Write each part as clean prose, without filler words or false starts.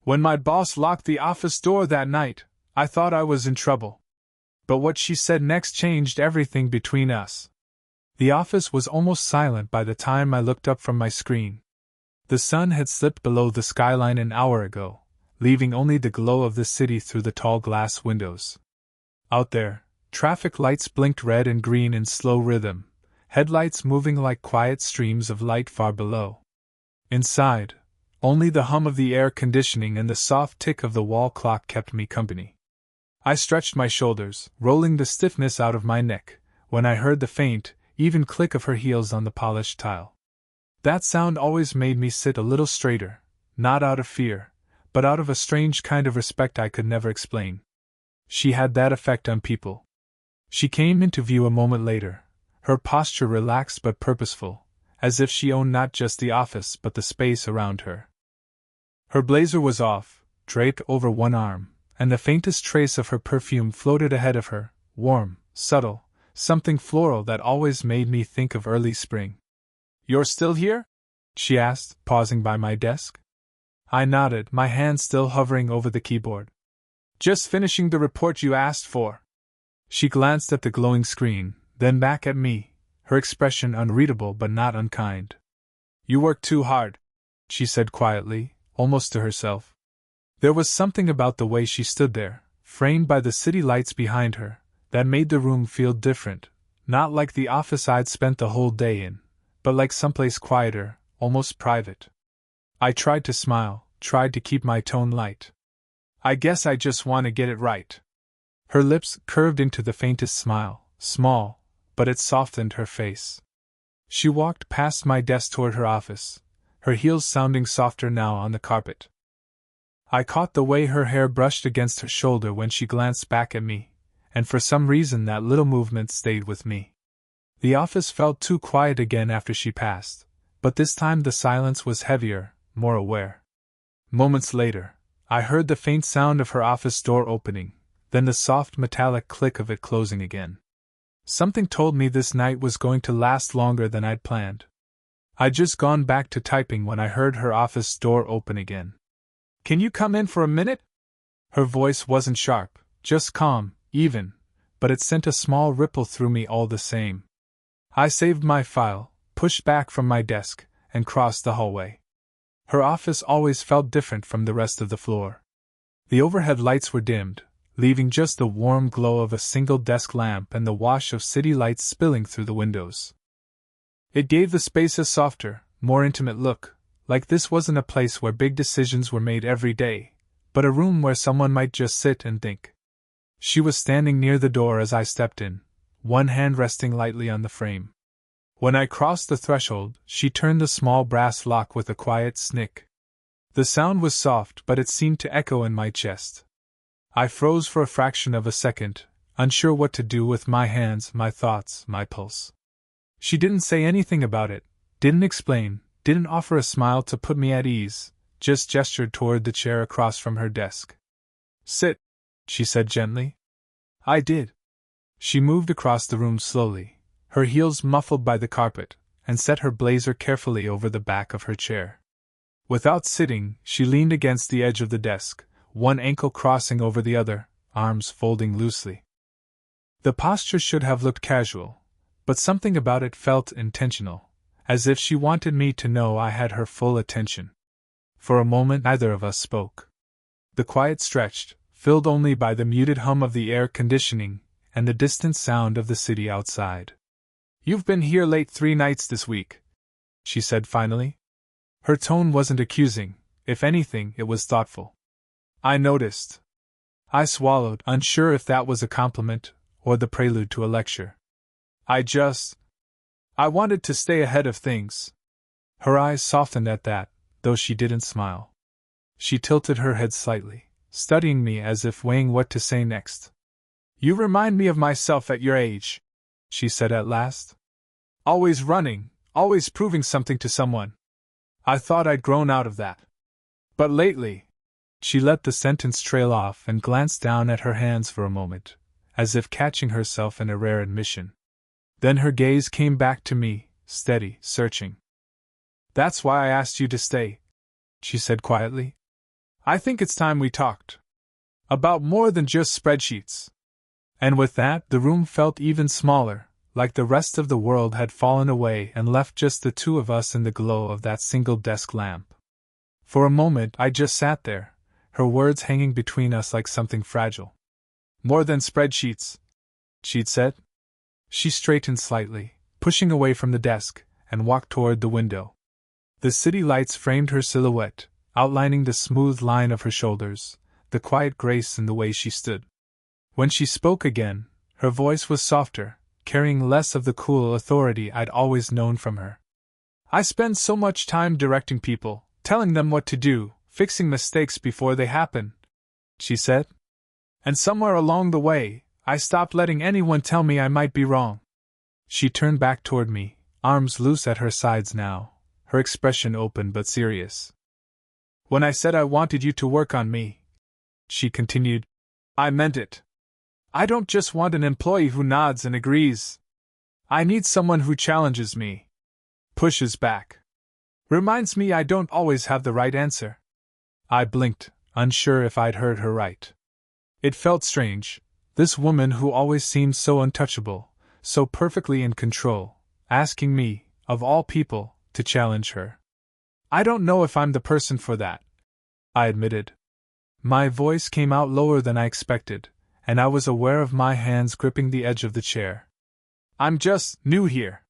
When my boss locked the office door that night, I thought I was in trouble. But what she said next changed everything between us. The office was almost silent by the time I looked up from my screen. The sun had slipped below the skyline an hour ago, leaving only the glow of the city through the tall glass windows. Out there, traffic lights blinked red and green in slow rhythm, headlights moving like quiet streams of light far below. Inside, only the hum of the air conditioning and the soft tick of the wall clock kept me company. I stretched my shoulders, rolling the stiffness out of my neck, when I heard the faint, even click of her heels on the polished tile. That sound always made me sit a little straighter, not out of fear, but out of a strange kind of respect I could never explain. She had that effect on people. She came into view a moment later, her posture relaxed but purposeful, as if she owned not just the office but the space around her. Her blazer was off, draped over one arm, and the faintest trace of her perfume floated ahead of her, warm, subtle, something floral that always made me think of early spring. "You're still here?" she asked, pausing by my desk. I nodded, my hand still hovering over the keyboard. "Just finishing the report you asked for." She glanced at the glowing screen, then back at me, her expression unreadable but not unkind. "You work too hard," she said quietly, almost to herself. There was something about the way she stood there, framed by the city lights behind her, that made the room feel different, not like the office I'd spent the whole day in, but like someplace quieter, almost private. I tried to smile, tried to keep my tone light. "I guess I just want to get it right." Her lips curved into the faintest smile, small, but it softened her face. She walked past my desk toward her office, her heels sounding softer now on the carpet. I caught the way her hair brushed against her shoulder when she glanced back at me, and for some reason that little movement stayed with me. The office felt too quiet again after she passed, but this time the silence was heavier, more aware. Moments later, I heard the faint sound of her office door opening, then the soft metallic click of it closing again. Something told me this night was going to last longer than I'd planned. I'd just gone back to typing when I heard her office door open again. "Can you come in for a minute?" Her voice wasn't sharp, just calm, even, but it sent a small ripple through me all the same. I saved my file, pushed back from my desk, and crossed the hallway. Her office always felt different from the rest of the floor. The overhead lights were dimmed, leaving just the warm glow of a single desk lamp and the wash of city lights spilling through the windows. It gave the space a softer, more intimate look, like this wasn't a place where big decisions were made every day, but a room where someone might just sit and think. She was standing near the door as I stepped in, one hand resting lightly on the frame. When I crossed the threshold, she turned the small brass lock with a quiet snick. The sound was soft, but it seemed to echo in my chest. I froze for a fraction of a second, unsure what to do with my hands, my thoughts, my pulse. She didn't say anything about it, didn't explain, didn't offer a smile to put me at ease, just gestured toward the chair across from her desk. "Sit," she said gently. I did. She moved across the room slowly, her heels muffled by the carpet, and set her blazer carefully over the back of her chair. Without sitting, she leaned against the edge of the desk, one ankle crossing over the other, arms folding loosely. The posture should have looked casual, but something about it felt intentional, as if she wanted me to know I had her full attention. For a moment neither of us spoke. The quiet stretched, filled only by the muted hum of the air conditioning and the distant sound of the city outside. "You've been here late 3 nights this week," she said finally. Her tone wasn't accusing, if anything, it was thoughtful. I noticed. I swallowed, unsure if that was a compliment or the prelude to a lecture. I wanted to stay ahead of things." Her eyes softened at that, though she didn't smile. She tilted her head slightly, studying me as if weighing what to say next. "You remind me of myself at your age," she said at last. "Always running, always proving something to someone. I thought I'd grown out of that. But lately..." She let the sentence trail off and glanced down at her hands for a moment, as if catching herself in a rare admission. Then her gaze came back to me, steady, searching. "That's why I asked you to stay," she said quietly. I think it's time we talked. About more than just spreadsheets. And with that, the room felt even smaller, like the rest of the world had fallen away and left just the two of us in the glow of that single desk lamp. For a moment, I just sat there, her words hanging between us like something fragile. More than spreadsheets, she'd said. She straightened slightly, pushing away from the desk, and walked toward the window. The city lights framed her silhouette, outlining the smooth line of her shoulders, the quiet grace in the way she stood. When she spoke again, her voice was softer, carrying less of the cool authority I'd always known from her. I spend so much time directing people, telling them what to do, fixing mistakes before they happen, she said. And somewhere along the way, I stopped letting anyone tell me I might be wrong. She turned back toward me, arms loose at her sides now, her expression open but serious. When I said I wanted you to work on me, she continued, I meant it. I don't just want an employee who nods and agrees. I need someone who challenges me, pushes back, reminds me I don't always have the right answer. I blinked, unsure if I'd heard her right. It felt strange, this woman who always seemed so untouchable, so perfectly in control, asking me, of all people, to challenge her. I don't know if I'm the person for that, I admitted. My voice came out lower than I expected, and I was aware of my hands gripping the edge of the chair. I'm just new here.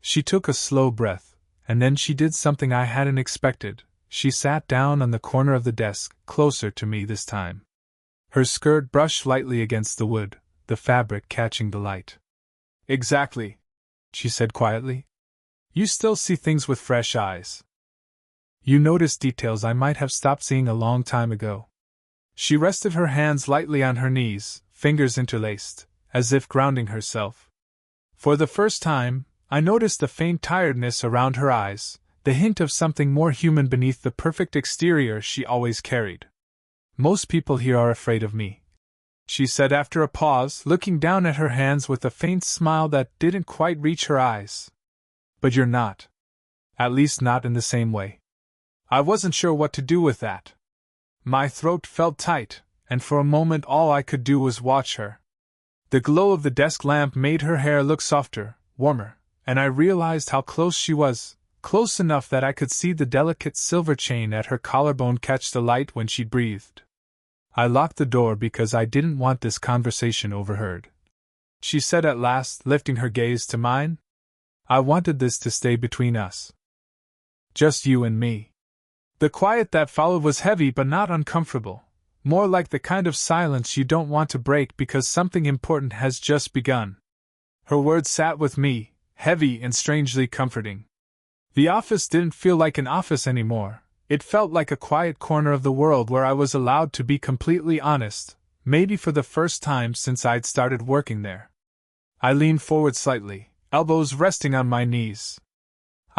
She took a slow breath, and then she did something I hadn't expected. She sat down on the corner of the desk, closer to me this time. Her skirt brushed lightly against the wood, the fabric catching the light. Exactly, she said quietly. You still see things with fresh eyes. You notice details I might have stopped seeing a long time ago. She rested her hands lightly on her knees, fingers interlaced, as if grounding herself. For the first time, I noticed the faint tiredness around her eyes, the hint of something more human beneath the perfect exterior she always carried. Most people here are afraid of me, she said after a pause, looking down at her hands with a faint smile that didn't quite reach her eyes. But you're not. At least not in the same way. I wasn't sure what to do with that. My throat felt tight, and for a moment all I could do was watch her. The glow of the desk lamp made her hair look softer, warmer, and I realized how close she was, close enough that I could see the delicate silver chain at her collarbone catch the light when she breathed. I locked the door because I didn't want this conversation overheard. She said at last, lifting her gaze to mine, I wanted this to stay between us. Just you and me. The quiet that followed was heavy but not uncomfortable, more like the kind of silence you don't want to break because something important has just begun. Her words sat with me, heavy and strangely comforting. The office didn't feel like an office anymore. It felt like a quiet corner of the world where I was allowed to be completely honest, maybe for the first time since I'd started working there. I leaned forward slightly, elbows resting on my knees.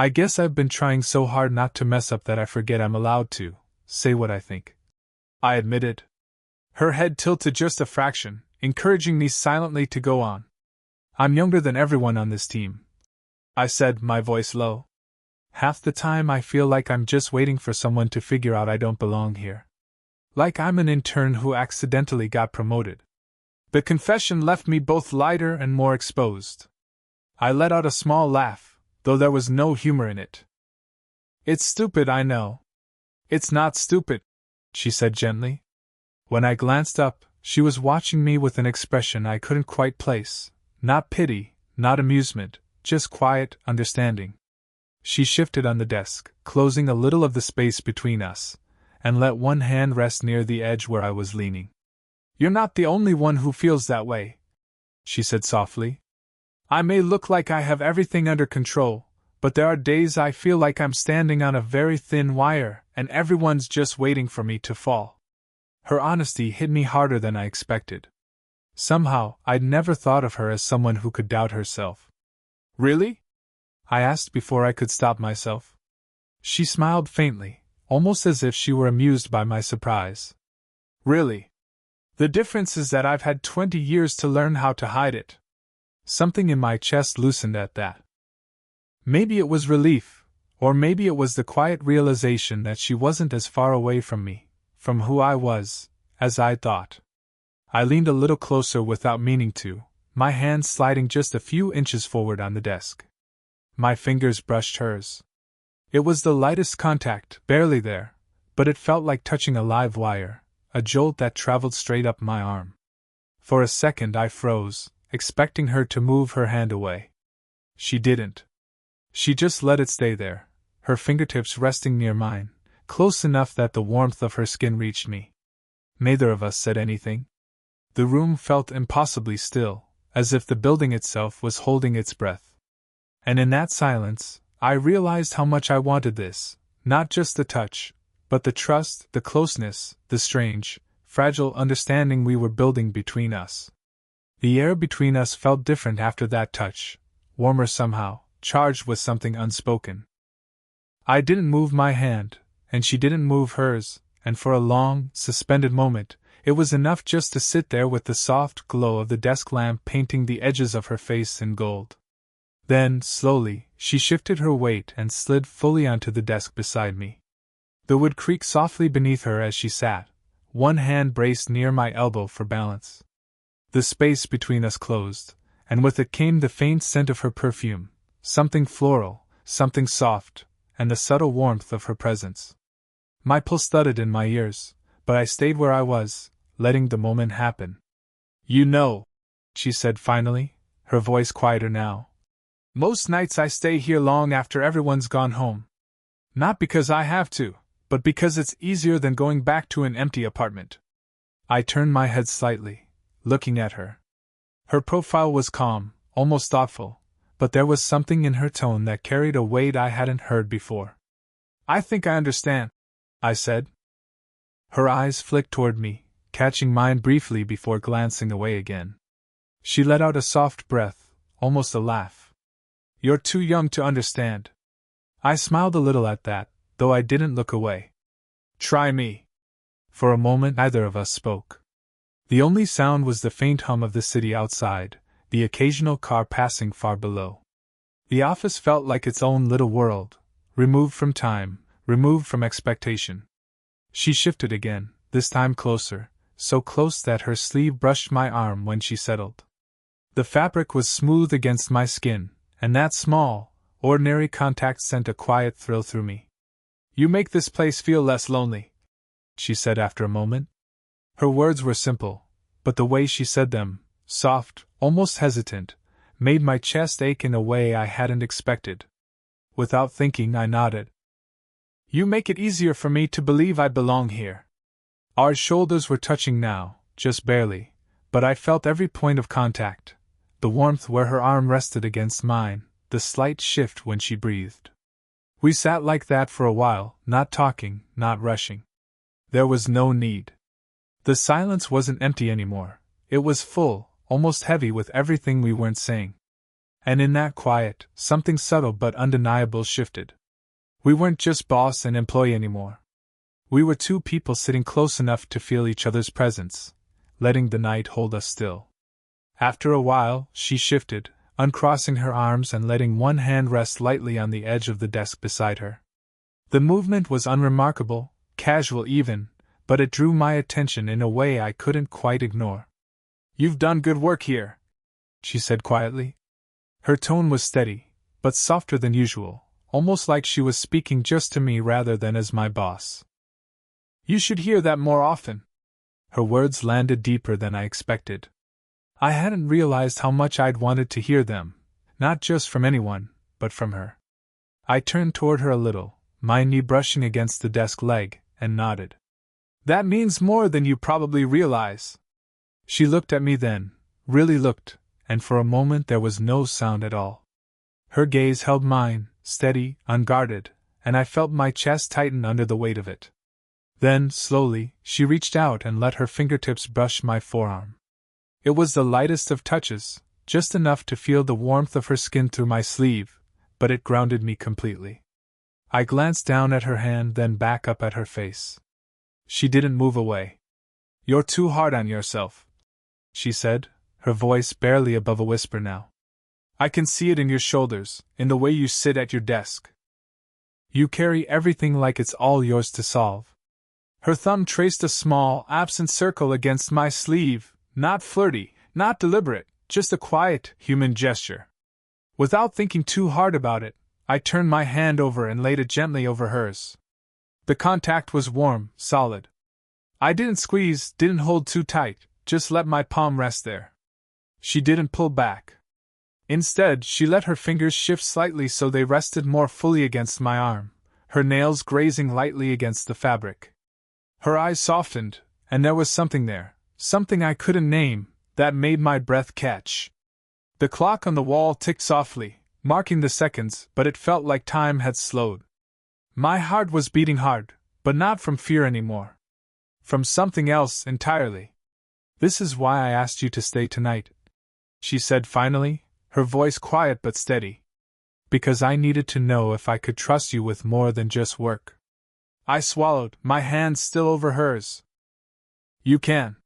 I guess I've been trying so hard not to mess up that I forget I'm allowed to say what I think, I admitted. Her head tilted just a fraction, encouraging me silently to go on. I'm younger than everyone on this team, I said, my voice low. Half the time I feel like I'm just waiting for someone to figure out I don't belong here. Like I'm an intern who accidentally got promoted. The confession left me both lighter and more exposed. I let out a small laugh, though there was no humor in it. It's stupid, I know. It's not stupid, she said gently. When I glanced up, she was watching me with an expression I couldn't quite place. Not pity, not amusement, just quiet understanding. She shifted on the desk, closing a little of the space between us, and let one hand rest near the edge where I was leaning. You're not the only one who feels that way, she said softly. I may look like I have everything under control, but there are days I feel like I'm standing on a very thin wire and everyone's just waiting for me to fall. Her honesty hit me harder than I expected. Somehow, I'd never thought of her as someone who could doubt herself. Really? I asked before I could stop myself. She smiled faintly, almost as if she were amused by my surprise. Really? The difference is that I've had 20 years to learn how to hide it. Something in my chest loosened at that. Maybe it was relief, or maybe it was the quiet realization that she wasn't as far away from me, from who I was, as I thought. I leaned a little closer without meaning to, my hand sliding just a few inches forward on the desk. My fingers brushed hers. It was the lightest contact, barely there, but it felt like touching a live wire, a jolt that traveled straight up my arm. For a second I froze, expecting her to move her hand away. She didn't. She just let it stay there, her fingertips resting near mine, close enough that the warmth of her skin reached me. Neither of us said anything. The room felt impossibly still, as if the building itself was holding its breath. And in that silence, I realized how much I wanted this, not just the touch, but the trust, the closeness, the strange, fragile understanding we were building between us. The air between us felt different after that touch, warmer somehow, charged with something unspoken. I didn't move my hand, and she didn't move hers, and for a long, suspended moment, it was enough just to sit there with the soft glow of the desk lamp painting the edges of her face in gold. Then, slowly, she shifted her weight and slid fully onto the desk beside me. The wood creaked softly beneath her as she sat, one hand braced near my elbow for balance. The space between us closed, and with it came the faint scent of her perfume, something floral, something soft, and the subtle warmth of her presence. My pulse thudded in my ears, but I stayed where I was, letting the moment happen. "You know," she said finally, her voice quieter now. "Most nights I stay here long after everyone's gone home. Not because I have to, but because it's easier than going back to an empty apartment." I turned my head slightly, looking at her. Her profile was calm, almost thoughtful, but there was something in her tone that carried a weight I hadn't heard before. "I think I understand," I said. Her eyes flicked toward me, catching mine briefly before glancing away again. She let out a soft breath, almost a laugh. "You're too young to understand." I smiled a little at that, though I didn't look away. "Try me." For a moment neither of us spoke. The only sound was the faint hum of the city outside, the occasional car passing far below. The office felt like its own little world, removed from time, removed from expectation. She shifted again, this time closer, so close that her sleeve brushed my arm when she settled. The fabric was smooth against my skin, and that small, ordinary contact sent a quiet thrill through me. "You make this place feel less lonely," she said after a moment. Her words were simple, but the way she said them, soft, almost hesitant, made my chest ache in a way I hadn't expected. Without thinking, I nodded. "You make it easier for me to believe I belong here." Our shoulders were touching now, just barely, but I felt every point of contact, the warmth where her arm rested against mine, the slight shift when she breathed. We sat like that for a while, not talking, not rushing. There was no need. The silence wasn't empty anymore, it was full, almost heavy with everything we weren't saying. And in that quiet, something subtle but undeniable shifted. We weren't just boss and employee anymore. We were two people sitting close enough to feel each other's presence, letting the night hold us still. After a while, she shifted, uncrossing her arms and letting one hand rest lightly on the edge of the desk beside her. The movement was unremarkable, casual even, but it drew my attention in a way I couldn't quite ignore. "You've done good work here," she said quietly. Her tone was steady, but softer than usual, almost like she was speaking just to me rather than as my boss. "You should hear that more often." Her words landed deeper than I expected. I hadn't realized how much I'd wanted to hear them, not just from anyone, but from her. I turned toward her a little, my knee brushing against the desk leg, and nodded. "That means more than you probably realize." She looked at me then, really looked, and for a moment there was no sound at all. Her gaze held mine, steady, unguarded, and I felt my chest tighten under the weight of it. Then, slowly, she reached out and let her fingertips brush my forearm. It was the lightest of touches, just enough to feel the warmth of her skin through my sleeve, but it grounded me completely. I glanced down at her hand, then back up at her face. She didn't move away. "You're too hard on yourself," she said, her voice barely above a whisper now. "I can see it in your shoulders, in the way you sit at your desk. You carry everything like it's all yours to solve." Her thumb traced a small, absent circle against my sleeve, not flirty, not deliberate, just a quiet, human gesture. Without thinking too hard about it, I turned my hand over and laid it gently over hers. The contact was warm, solid. I didn't squeeze, didn't hold too tight, just let my palm rest there. She didn't pull back. Instead, she let her fingers shift slightly so they rested more fully against my arm, her nails grazing lightly against the fabric. Her eyes softened, and there was something there, something I couldn't name, that made my breath catch. The clock on the wall ticked softly, marking the seconds, but it felt like time had slowed. My heart was beating hard, but not from fear anymore. From something else entirely. "This is why I asked you to stay tonight," she said finally, her voice quiet but steady. "Because I needed to know if I could trust you with more than just work." I swallowed, my hand still over hers. "You can."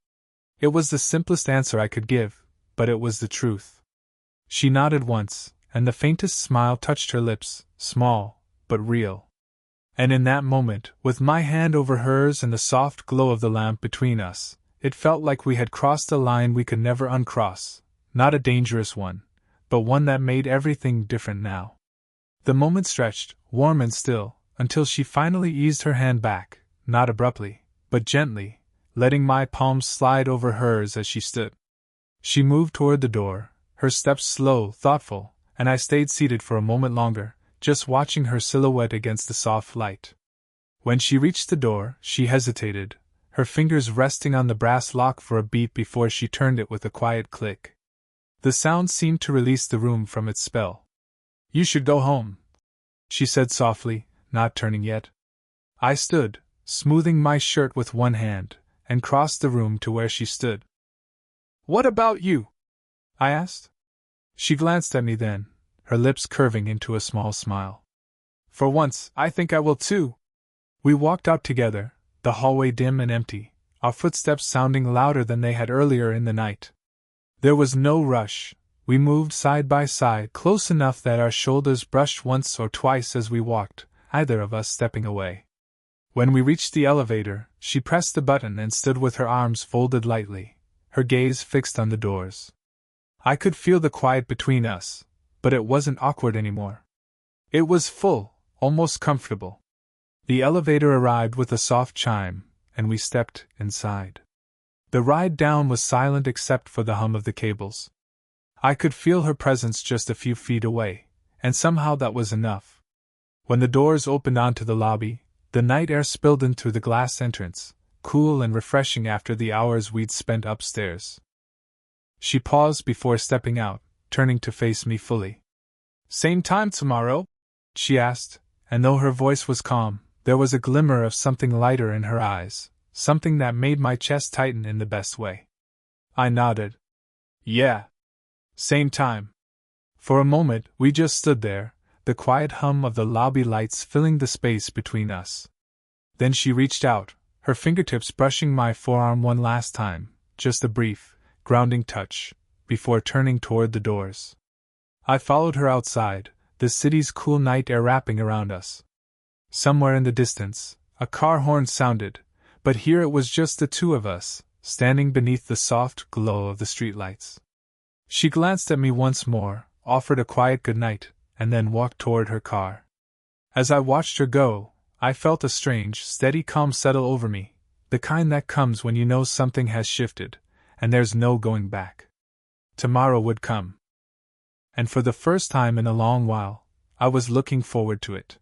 It was the simplest answer I could give, but it was the truth. She nodded once, and the faintest smile touched her lips, small, but real. And in that moment, with my hand over hers and the soft glow of the lamp between us, it felt like we had crossed a line we could never uncross, not a dangerous one, but one that made everything different now. The moment stretched, warm and still, until she finally eased her hand back, not abruptly, but gently, letting my palms slide over hers as she stood. She moved toward the door, her steps slow, thoughtful, and I stayed seated for a moment longer, just watching her silhouette against the soft light. When she reached the door, she hesitated, her fingers resting on the brass lock for a beat before she turned it with a quiet click. The sound seemed to release the room from its spell. "You should go home," she said softly, not turning yet. I stood, smoothing my shirt with one hand, and crossed the room to where she stood. "What about you?" I asked. She glanced at me then, her lips curving into a small smile. "For once, I think I will too." We walked out together, the hallway dim and empty, our footsteps sounding louder than they had earlier in the night. There was no rush. We moved side by side, close enough that our shoulders brushed once or twice as we walked, either of us stepping away. When we reached the elevator, she pressed the button and stood with her arms folded lightly, her gaze fixed on the doors. I could feel the quiet between us, but it wasn't awkward anymore. It was full, almost comfortable. The elevator arrived with a soft chime, and we stepped inside. The ride down was silent except for the hum of the cables. I could feel her presence just a few feet away, and somehow that was enough. When the doors opened onto the lobby, the night air spilled in through the glass entrance, cool and refreshing after the hours we'd spent upstairs. She paused before stepping out, turning to face me fully. "Same time tomorrow?" she asked, and though her voice was calm, there was a glimmer of something lighter in her eyes, something that made my chest tighten in the best way. I nodded. "Yeah. Same time." For a moment, we just stood there, the quiet hum of the lobby lights filling the space between us. Then she reached out, her fingertips brushing my forearm one last time, just a brief, grounding touch, before turning toward the doors. I followed her outside, the city's cool night air wrapping around us. Somewhere in the distance, a car horn sounded, but here it was just the two of us, standing beneath the soft glow of the streetlights. She glanced at me once more, offered a quiet goodnight, and then walked toward her car. As I watched her go, I felt a strange, steady calm settle over me, the kind that comes when you know something has shifted, and there's no going back. Tomorrow would come. And for the first time in a long while, I was looking forward to it.